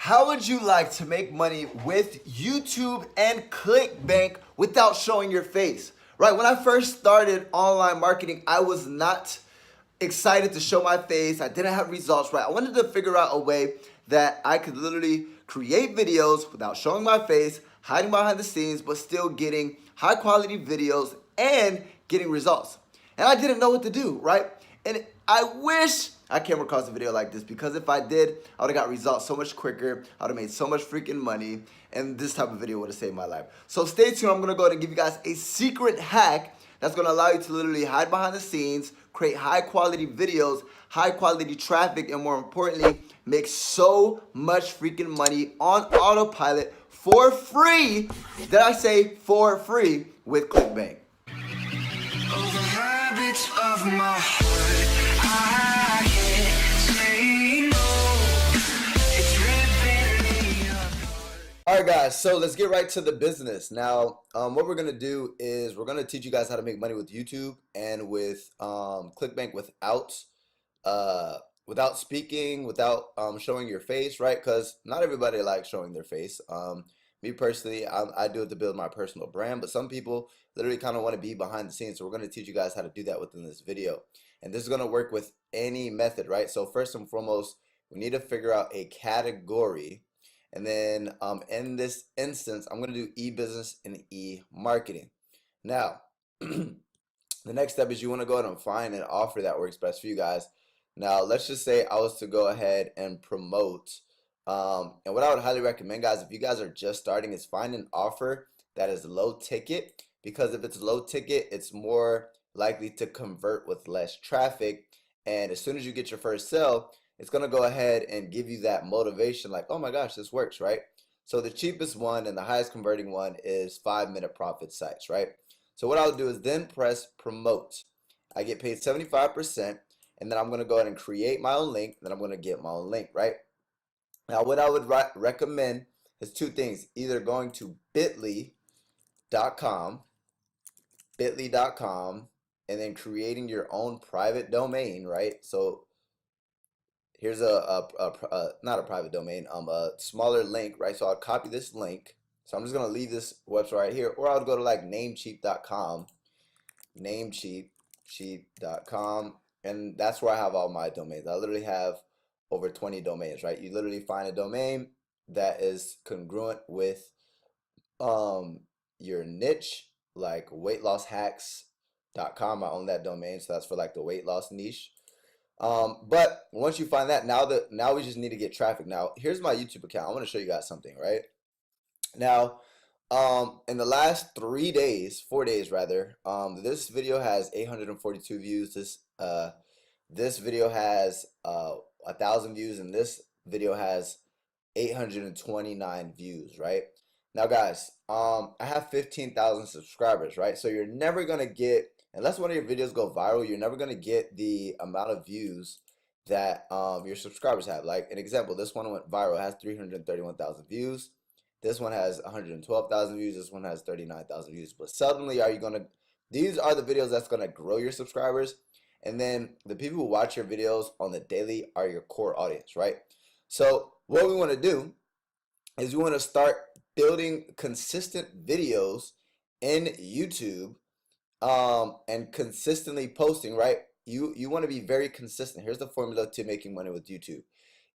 How would you like to make money with YouTube and ClickBank without showing your face? Right, when I first started online marketing, I was not excited to show my face. I didn't have results, right? I wanted to figure out a way that I could literally create videos without showing my face, hiding behind the scenes, but still getting high quality videos and getting results. And I didn't know what to do, right? And I wish I came across a video like this, because if I did, I would have got results so much quicker. I would have made so much freaking money, and this type of video would have saved my life. So stay tuned. I'm gonna go ahead and give you guys a secret hack that's gonna allow you to literally hide behind the scenes, create high quality videos, high quality traffic, and more importantly, make so much freaking money on autopilot for free. Did I say for free with ClickBank? Of my heart, I can't say no. It's ripping me apart. All right, guys, so let's get right to the business. Now, what we're going to do is we're going to teach you guys how to make money with YouTube and with ClickBank without speaking, without showing your face, right? Because not everybody likes showing their face. Me personally, I do it to build my personal brand, but some people literally kind of want to be behind the scenes. So we're going to teach you guys how to do that within this video. And this is going to work with any method, right? So first and foremost, we need to figure out a category. And then in this instance, I'm going to do e-business and e-marketing. Now, the next step is you want to go ahead and find an offer that works best for you guys. Now, let's just say I was to go ahead and promote. And what I would highly recommend, guys, if you guys are just starting, is find an offer that is low ticket, because if it's low ticket, it's more likely to convert with less traffic. And as soon as you get your first sale, it's going to go ahead and give you that motivation like, oh my gosh, this works, right? So the cheapest one and the highest converting one is 5-minute profit sites, right? So what I'll do is then press promote. I get paid 75%, and then I'm going to go ahead and create my own link. Then I'm going to get my own link, right? Now, what I would recommend is two things: either going to bit.ly.com, and then creating your own private domain, right? So here's not a private domain, a smaller link, right? So I'll copy this link. So I'm just gonna leave this website right here, or I would go to like namecheap.com, namecheap.com, and that's where I have all my domains. I literally have over 20 domains, right? You literally find a domain that is congruent with your niche, like weightlosshacks.com. I own that domain, so that's for like the weight loss niche. But once you find that, now we just need to get traffic. Now, here's my YouTube account. I want to show you guys something, right? Now, in the last 4 days rather, this video has 842 views. This video has 1,000 views, and this video has 829 views, right? Now, guys, I have 15,000 subscribers, right? So you're never gonna get, unless one of your videos go viral, you're never gonna get the amount of views that your subscribers have. Like an example, this one went viral, it has 331,000 views. This one has 112,000 views. This one has 39,000 views. But suddenly, these are the videos that's gonna grow your subscribers. And then the people who watch your videos on the daily are your core audience, right? So what we want to do is we want to start building consistent videos in YouTube, and consistently posting, right? You want to be very consistent. Here's the formula to making money with YouTube: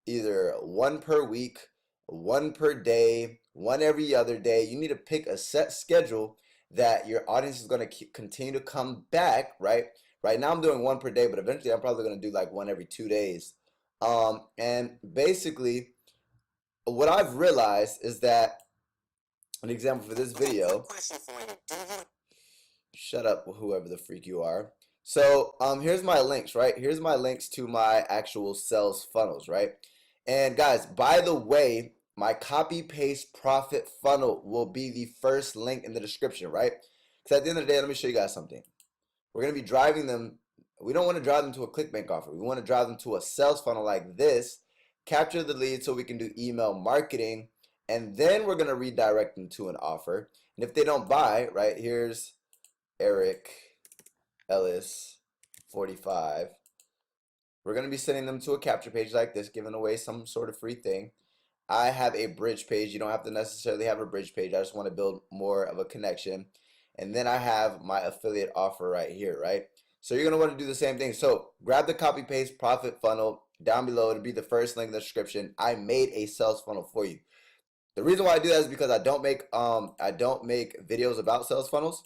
either one per week, one per day, one every other day. You need to pick a set schedule that your audience is going to continue to come back, right? Right now I'm doing one per day, but eventually I'm probably going to do like one every 2 days. And basically what I've realized is that, an example for this video, shut up whoever the freak you are. So here's my links, right? Here's my links to my actual sales funnels, right? And guys, by the way, my copy paste profit funnel will be the first link in the description, right? Because at the end of the day, let me show you guys something. We're going to be driving them. We don't want to drive them to a ClickBank offer. We want to drive them to a sales funnel like this, capture the lead so we can do email marketing, and then we're going to redirect them to an offer. And if they don't buy, right, here's Eric Ellis 45. We're going to be sending them to a capture page like this, giving away some sort of free thing. I have a bridge page. You don't have to necessarily have a bridge page. I just want to build more of a connection. And then I have my affiliate offer right here, right? So you're going to want to do the same thing. So grab the copy paste profit funnel down below. It'll be the first link in the description. I made a sales funnel for you. The reason why I do that is because I don't make videos about sales funnels.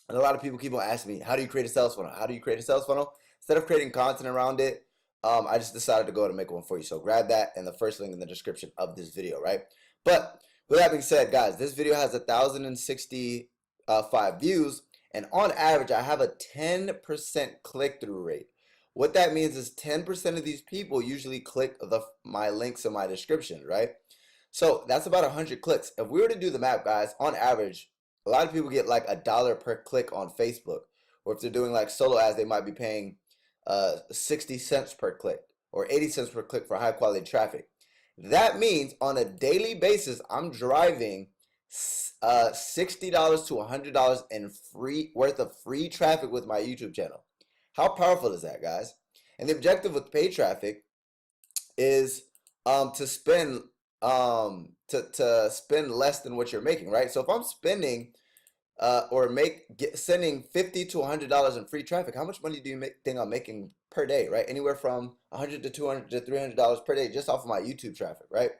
And a lot of people keep on asking me, how do you create a sales funnel? How do you create a sales funnel? Instead of creating content around it, I just decided to go ahead and make one for you. So grab that and the first link in the description of this video, right? But with that being said, guys, this video has 1,065 views, and on average, I have a 10% click-through rate. What that means is 10% of these people usually click my links in my description, right? So that's about 100 clicks. If we were to do the math, guys, on average, a lot of people get like $1 per click on Facebook, or if they're doing like solo ads, they might be paying 60 cents per click or 80 cents per click for high quality traffic. That means on a daily basis, I'm driving $60 to $100 in worth of free traffic with my YouTube channel. How powerful is that, guys? And the objective with paid traffic is to spend spend less than what you're making, right? So if I'm spending sending $50 to $100 in free traffic, how much money do you think I'm making per day, right? Anywhere from $100 to $200 to $300 per day just off of my YouTube traffic, right?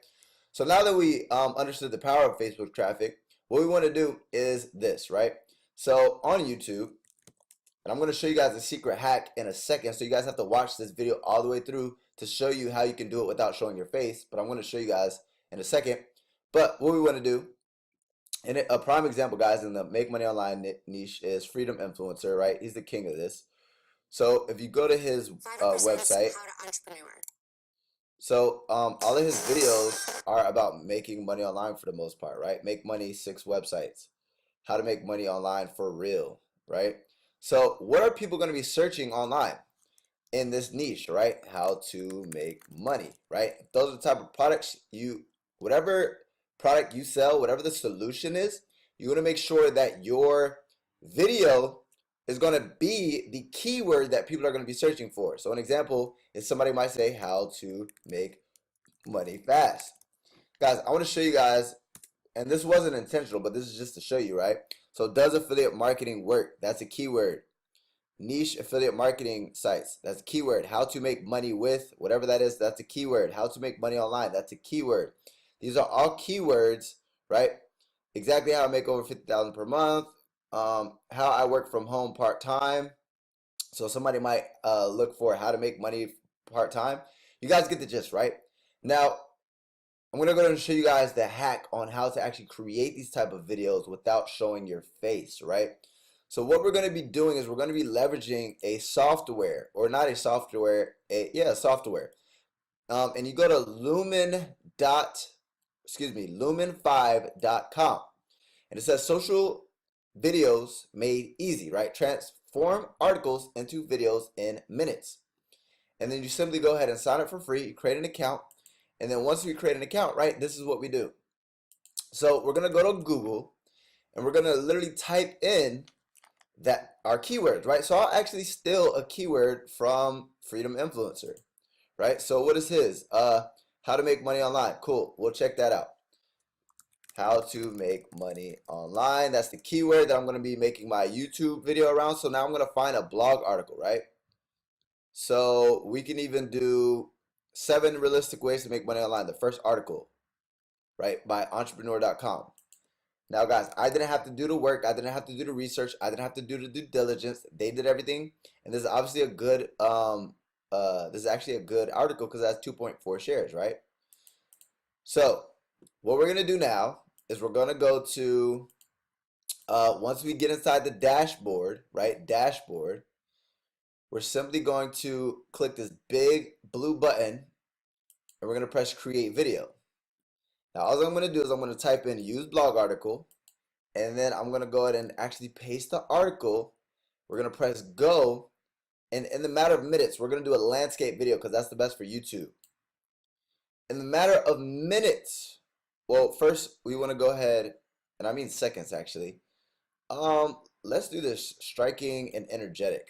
So now that we understood the power of Facebook traffic, what we want to do is this, right? So on YouTube, and I'm going to show you guys a secret hack in a second, so you guys have to watch this video all the way through to show you how you can do it without showing your face, but I'm going to show you guys in a second. But what we want to do, and a prime example, guys, in the make money online niche is Freedom Influencer, right? He's the king of this. So if you go to his website, so all of his videos are about making money online for the most part, right? Make money 6 websites, how to make money online for real, right? So what are people going to be searching online in this niche, right? How to make money, right? Those are the type of products whatever product you sell, whatever the solution is, you want to make sure that your video is going to be the keyword that people are going to be searching for. So an example is somebody might say how to make money fast. Guys, I want to show you guys, and this wasn't intentional, but this is just to show you, right? So does affiliate marketing work? That's a keyword. Niche affiliate marketing sites, that's a keyword. How to make money with, whatever that is, that's a keyword. How to make money online, that's a keyword. These are all keywords, right? Exactly how I make over 50,000 per month. How I work from home part-time. So somebody might look for how to make money part-time. You guys get the gist, right? Now, I'm going to go ahead and show you guys the hack on how to actually create these type of videos without showing your face, right? So what we're going to be doing is we're going to be leveraging a software, or not a software, a software. And you go to lumen5.com, and it says social videos made easy, right? Transform articles into videos in minutes. And then you simply go ahead and sign up for free. You create an account, and then once we create an account, right, this is what we do. So we're gonna go to Google, and we're gonna literally type in our keywords, right? So I'll actually steal a keyword from Freedom Influencer, right? So what is his? How to make money online. Cool. We'll check that out. How to make money online. That's the keyword that I'm going to be making my YouTube video around. So now I'm going to find a blog article, right? So we can even do 7 realistic ways to make money online. The first article, right, by entrepreneur.com. Now, guys, I didn't have to do the work. I didn't have to do the research. I didn't have to do the due diligence. They did everything. And this is obviously a good, this is actually a good article because it has 2.4 shares, right? So what we're going to do now is we're going to go to, once we get inside the dashboard, right, dashboard, we're simply going to click this big blue button, and we're going to press create video. Now, all I'm going to do is I'm going to type in use blog article, and then I'm going to go ahead and actually paste the article. We're going to press go, and in the matter of minutes, we're going to do a landscape video because that's the best for YouTube. In the matter of minutes, well, first we want to go ahead, and I mean seconds actually. Let's do this striking and energetic.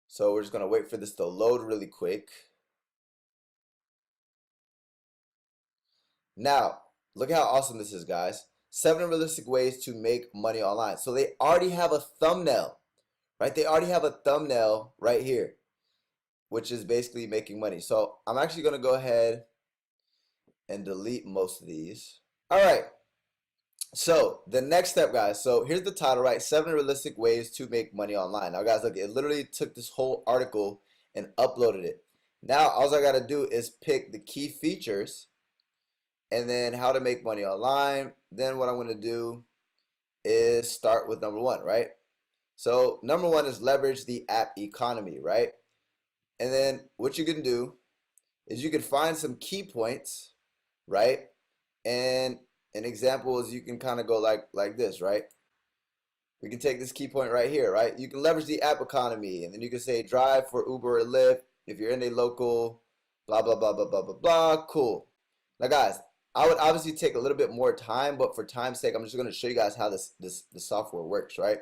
So we're just going to wait for this to load really quick. Now, look how awesome this is, guys. 7 realistic ways to make money online. So they already have a thumbnail, right? They already have a thumbnail right here, which is basically making money. So I'm actually going to go ahead and delete most of these. All right. So the next step, guys. So here's the title, right? 7 realistic ways to make money online. Now, guys, look, it literally took this whole article and uploaded it. Now, all I got to do is pick the key features and then how to make money online. Then what I'm going to do is start with number 1, right? So number 1 is leverage the app economy, right? And then what you can do is you can find some key points, right? And an example is you can kind of go like this, right? We can take this key point right here, right? You can leverage the app economy, and then you can say drive for Uber or Lyft if you're in a local, blah, blah, blah, blah, blah, blah, blah. Cool. Now, guys, I would obviously take a little bit more time, but for time's sake, I'm just going to show you guys how the software works, right?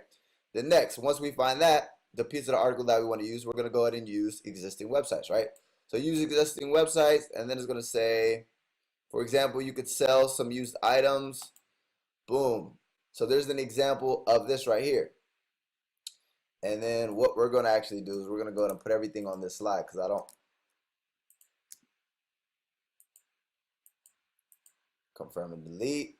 Then next, once we find that, the piece of the article that we want to use, we're going to go ahead and use existing websites, right? So use existing websites, and then it's going to say, for example, you could sell some used items. Boom. So there's an example of this right here. And then what we're going to actually do is we're going to go ahead and put everything on this slide because I don't confirm and delete.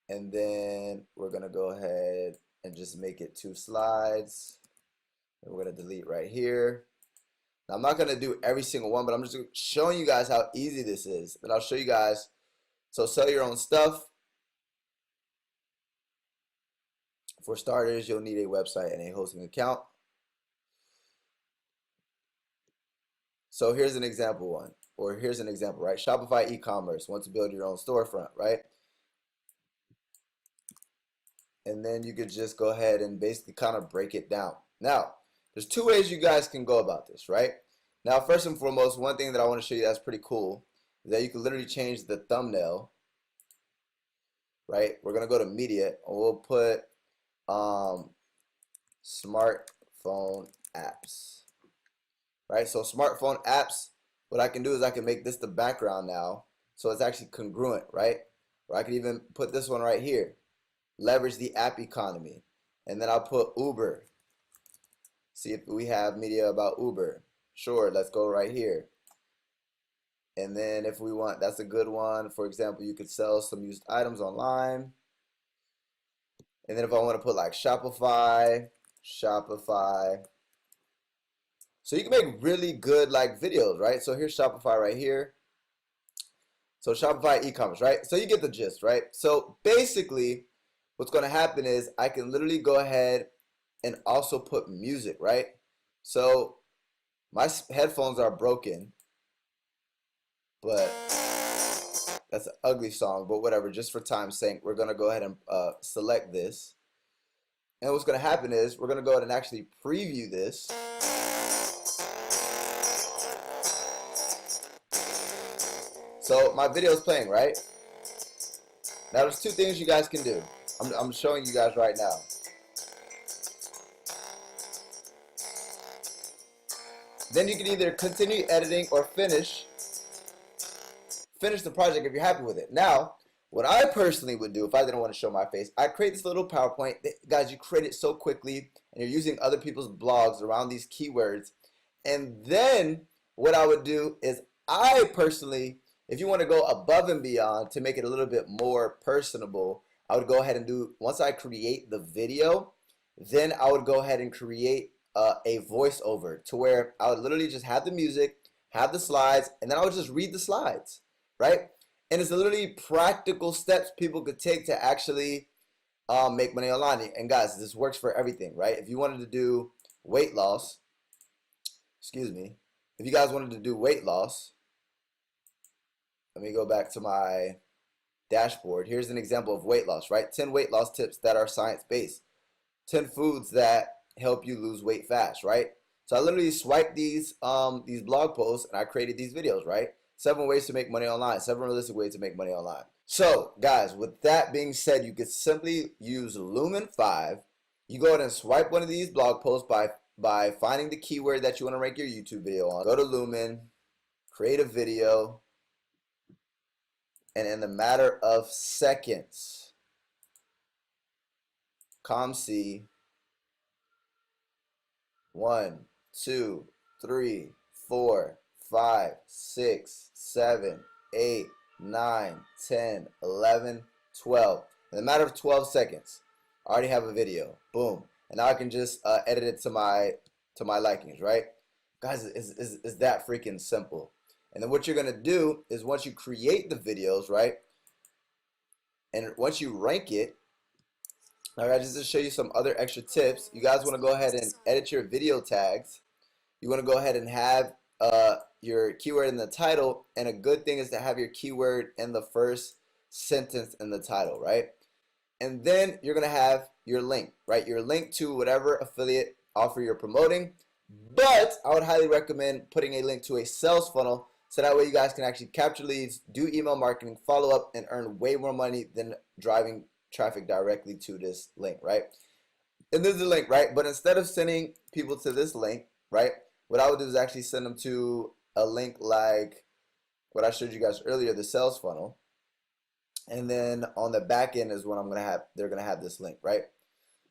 And then we're going to go ahead and just make it 2 slides. And we're going to delete right here. Now, I'm not going to do every single one, but I'm just showing you guys how easy this is. And I'll show you guys. So sell your own stuff. For starters, you'll need a website and a hosting account. So here's an example one, or here's an example, right? Shopify e-commerce, want to build your own storefront, right? And then you could just go ahead and basically kind of break it down. Now, there's 2 ways you guys can go about this, right? Now, first and foremost, one thing that I want to show you that's pretty cool is that you can literally change the thumbnail, right? We're going to go to media, and we'll put smartphone apps, right? So smartphone apps, what I can do is I can make this the background now, so it's actually congruent, right? Or I could even put this one right here, leverage the app economy, and then I'll put Uber. See if we have media about Uber. Sure, let's go right here. And then if we want, that's a good one. For example, you could sell some used items online. And then if I want to put like Shopify. So you can make really good like videos, right? So here's Shopify right here. So Shopify e-commerce, right? So you get the gist, right? So basically what's going to happen is I can literally go ahead and also put music, right? So my headphones are broken, but that's an ugly song, but whatever, just for time's sake, we're going to go ahead and select this. And what's going to happen is we're going to go ahead and actually preview this. So my video is playing, right? Now there's 2 things you guys can do. I'm showing you guys right now. Then you can either continue editing or finish the project if you're happy with it. Now, what I personally would do if I didn't want to show my face, I create this little PowerPoint. Guys, you create it so quickly, and you're using other people's blogs around these keywords. And then what I would do is I personally, if you want to go above and beyond to make it a little bit more personable, I would go ahead and do, once I create the video, then I would go ahead and create a voiceover to where I would literally just have the music, have the slides, and then I would just read the slides, right? And it's literally practical steps people could take to actually make money online. And guys, this works for everything, right? If you wanted to do weight loss, if you guys wanted to do weight loss, let me go back to my dashboard. Here's an example of weight loss, right? 10 weight loss tips that are science-based. 10 foods that help you lose weight fast, right? So I literally swiped these blog posts and I created these videos, right? 7 ways to make money online, 7 realistic ways to make money online. So guys, with that being said, you could simply use Lumen 5. You go ahead and swipe one of these blog posts by finding the keyword that you want to rank your YouTube video on. Go to Lumen, create a video, And in the matter of seconds, ComC 1, 2, 3, 4, 5, 6, 7, 8, 9, 10, 11, 12. In the matter of 12 seconds, I already have a video. Boom. And now I can just edit it to my likings, right? Guys, it's that freaking simple. And then what you're gonna do is once you create the videos, right? And once you rank it, all right, just to show you some other extra tips, you guys want to go ahead and edit your video tags. You want to go ahead and have your keyword in the title, and a good thing is to have your keyword in the first sentence in the title, right? And then you're going to have your link, right? Your link to whatever affiliate offer you're promoting. But I would highly recommend putting a link to a sales funnel, so that way you guys can actually capture leads, do email marketing, follow up, and earn way more money than driving traffic directly to this link, right? And this is the link, right? But instead of sending people to this link, right, what I would do is actually send them to a link like what I showed you guys earlier, the sales funnel. And then on the back end is what they're gonna have this link, right?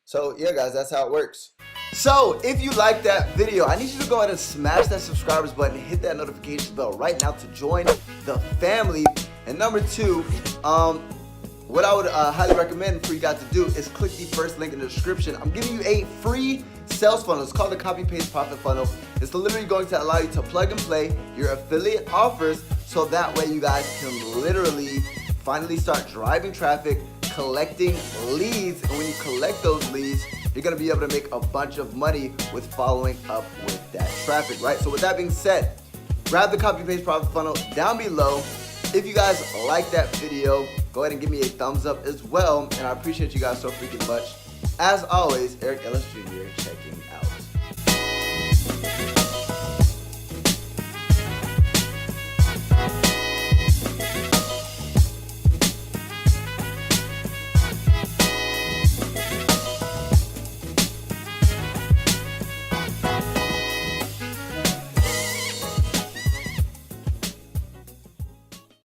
So yeah, guys, that's how it works. So if you like that video, I need you to go ahead and smash that subscribers button, hit that notification bell right now to join the family. And number two, what I would highly recommend for you guys to do is click the first link in the description. I'm giving you a free sales funnel. It's called the Copy Paste Profit Funnel. It's literally going to allow you to plug and play your affiliate offers, so that way you guys can literally finally start driving traffic, collecting leads. And when you collect those leads, you're going to be able to make a bunch of money with following up with that traffic, right? So with that being said, grab the Copy Paste Profit Funnel down below. If you guys like that video, go ahead and give me a thumbs up as well, and I appreciate you guys so freaking much. As always, Eric Ellis Jr. checking out.